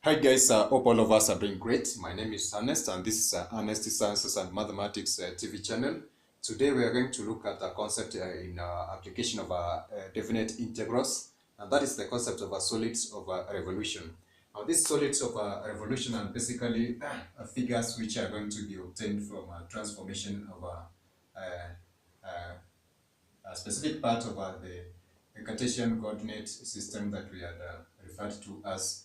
Hi guys, hope all of us are doing great. My name is Ernest and this is Ernest Sciences and Mathematics TV channel. Today we are going to look at a concept in application of definite integrals, and that is the concept of solids of revolution. Now these solids of revolution are basically figures which are going to be obtained from a transformation of a specific part of the Cartesian coordinate system that we had referred to as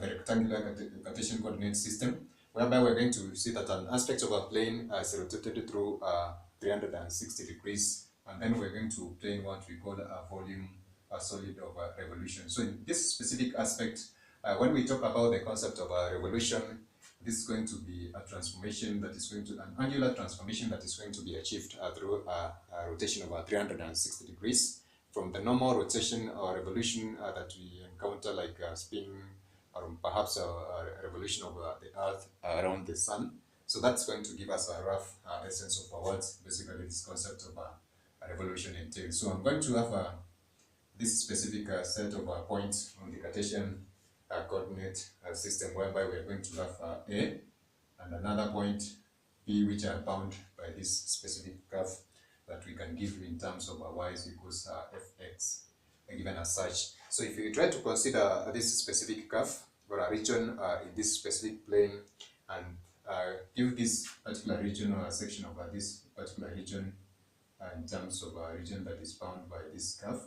the rectangular Cartesian coordinate system, whereby we're going to see that an aspect of a plane is rotated through 360 degrees, and then we're going to obtain what we call a volume, a solid of revolution. So in this specific aspect, when we talk about the concept of a revolution, this is going to be a transformation that is going to, an angular transformation that is going to be achieved through a rotation of 360 degrees from the normal rotation or revolution that we encounter, like spin or perhaps a revolution of the Earth around the Sun. So that's going to give us a rough essence of what basically this concept of a revolution entails. So I'm going to have this specific set of points on the Cartesian coordinate system, whereby we're going to have A and another point B, which are bound by this specific curve that we can give in terms of y is equals fx given as such. So if you try to consider this specific curve or a region in this specific plane, and give this particular region or a section of this particular region in terms of a region that is bound by this curve,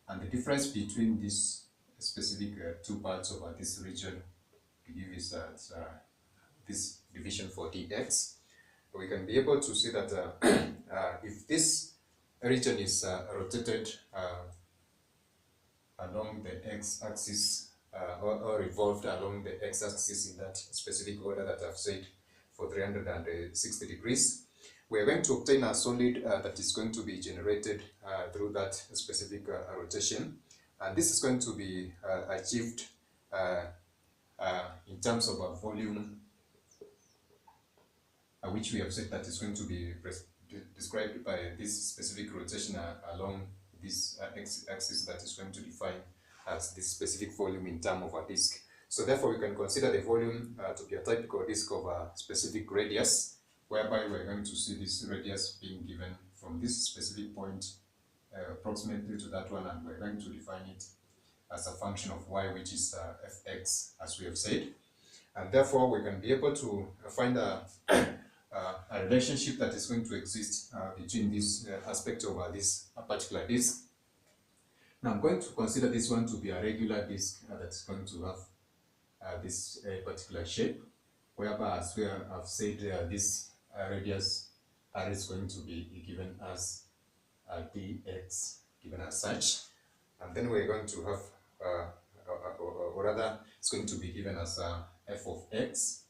and the difference between this specific two parts of this region we give is this division for dx. We can be able to see that if this region is rotated along the x-axis or revolved along the x-axis in that specific order that I've said for 360 degrees, we are going to obtain a solid that is going to be generated through that specific rotation, and this is going to be achieved in terms of a volume which we have said that is going to be described by this specific rotation along this x-axis that is going to define as this specific volume in terms of a disk. So therefore we can consider the volume to be a typical disk of a specific radius, whereby we're going to see this radius being given from this specific point approximately to that one, and we're going to define it as a function of y, which is fx, as we have said. And therefore we can be able to find a relationship that is going to exist between this aspect of this particular disk. Now I'm going to consider this one to be a regular disk that's going to have this particular shape, whereby, as we have said, this radius r is going to be given as dx, given as such, and then we're going to have or rather it's going to be given as f of x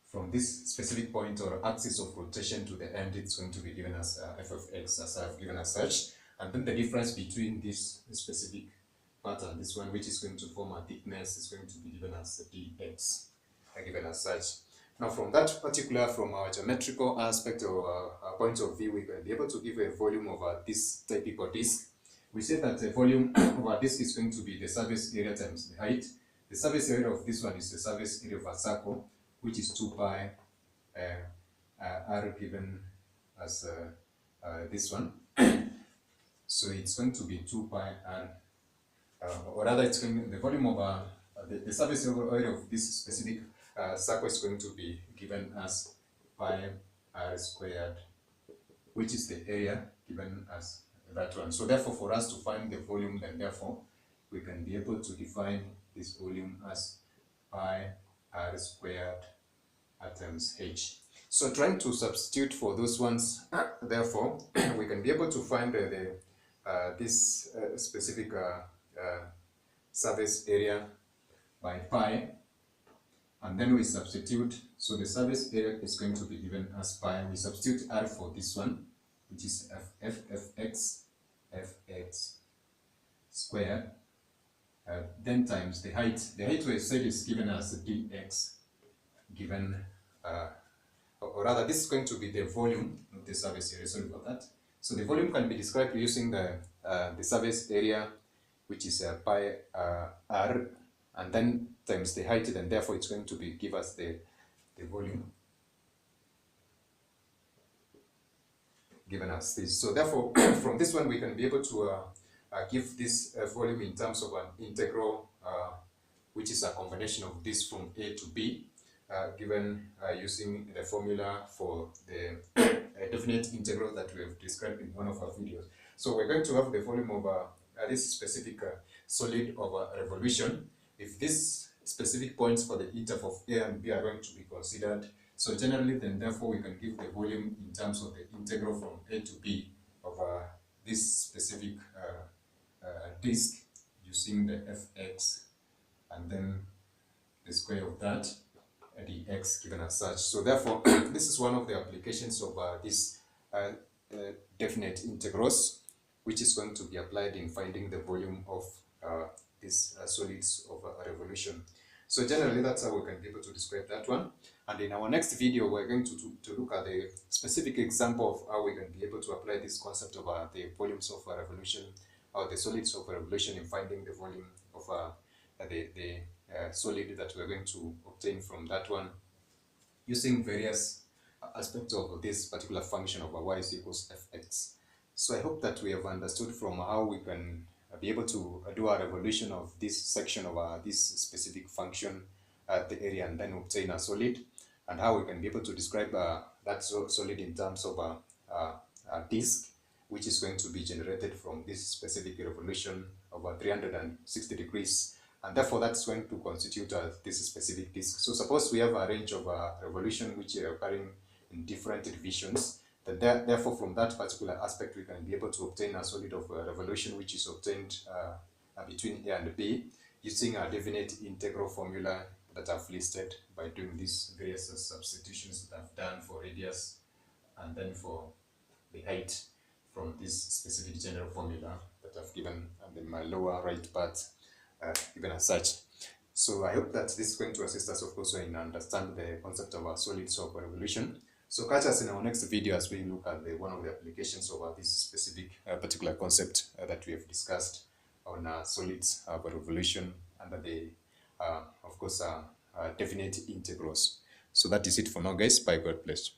from this specific point or axis of rotation to the end. It's going to be given as f of x, as I've given as such, and then the difference between this specific part and this one, which is going to form a thickness, is going to be given as dx, given as such. Now from that particular, from our geometrical aspect or point of view, we can be able to give a volume of this typical disk. We say that the volume of a disk is going to be the surface area times the height. The surface area of this one is the surface area of a circle, which is 2 pi r, given as this one. So it's going to be 2 pi r, or rather it's going to, the volume of the surface area of this specific circle is going to be given as pi r squared, which is the area given as that one. So therefore, for us to find the volume, then therefore we can be able to define this volume as pi r squared times h. So trying to substitute for those ones, therefore we can be able to find this specific surface area by pi, and then we substitute. So the surface area is going to be given as pi. We substitute r for this one, which is fx squared, then times the height. The height we said is given as dx, given or rather this is going to be the volume of the surface area. Sorry about that. So the volume can be described using the surface area, which is pi r and then times the height, then therefore it's going to give us the volume given as this. So therefore, from this one we can be able to give this volume in terms of an integral, which is a combination of this from A to B, given using the formula for the definite integral that we have described in one of our videos. So we're going to have the volume of this specific solid of a revolution. If these specific points for the interval of A and B are going to be considered, so generally then therefore we can give the volume in terms of the integral from A to B of this specific disk using the fx and then the square of that dx given as such. So therefore this is one of the applications of this definite integrals, which is going to be applied in finding the volume of these solids of a revolution. So generally that's how we can be able to describe that one. And in our next video we're going to look at the specific example of how we can be able to apply this concept of the volumes of a revolution, or the solids of a revolution, in finding the volume of the solid that we're going to obtain from that one, using various aspects of this particular function of y is equals fx. So I hope that we have understood from how we can be able to do a revolution of this section of this specific function at the area, and then obtain a solid, and how we can be able to describe that solid in terms of a disk, which is going to be generated from this specific revolution of 360 degrees, and therefore that's going to constitute this specific disk. So suppose we have a range of revolution which are occurring in different divisions, then therefore from that particular aspect we can be able to obtain a solid of revolution which is obtained between A and B using a definite integral formula that I've listed by doing these various substitutions that I've done for radius and then for the height from this specific general formula that I've given in my lower right part given as such. So I hope that this is going to assist us, of course, in understand the concept of a solids of revolution. So catch us in our next video as we look at one of the applications of this specific particular concept that we have discussed on solids of revolution under the, of course, definite integrals. So that is it for now, guys. Bye, God bless.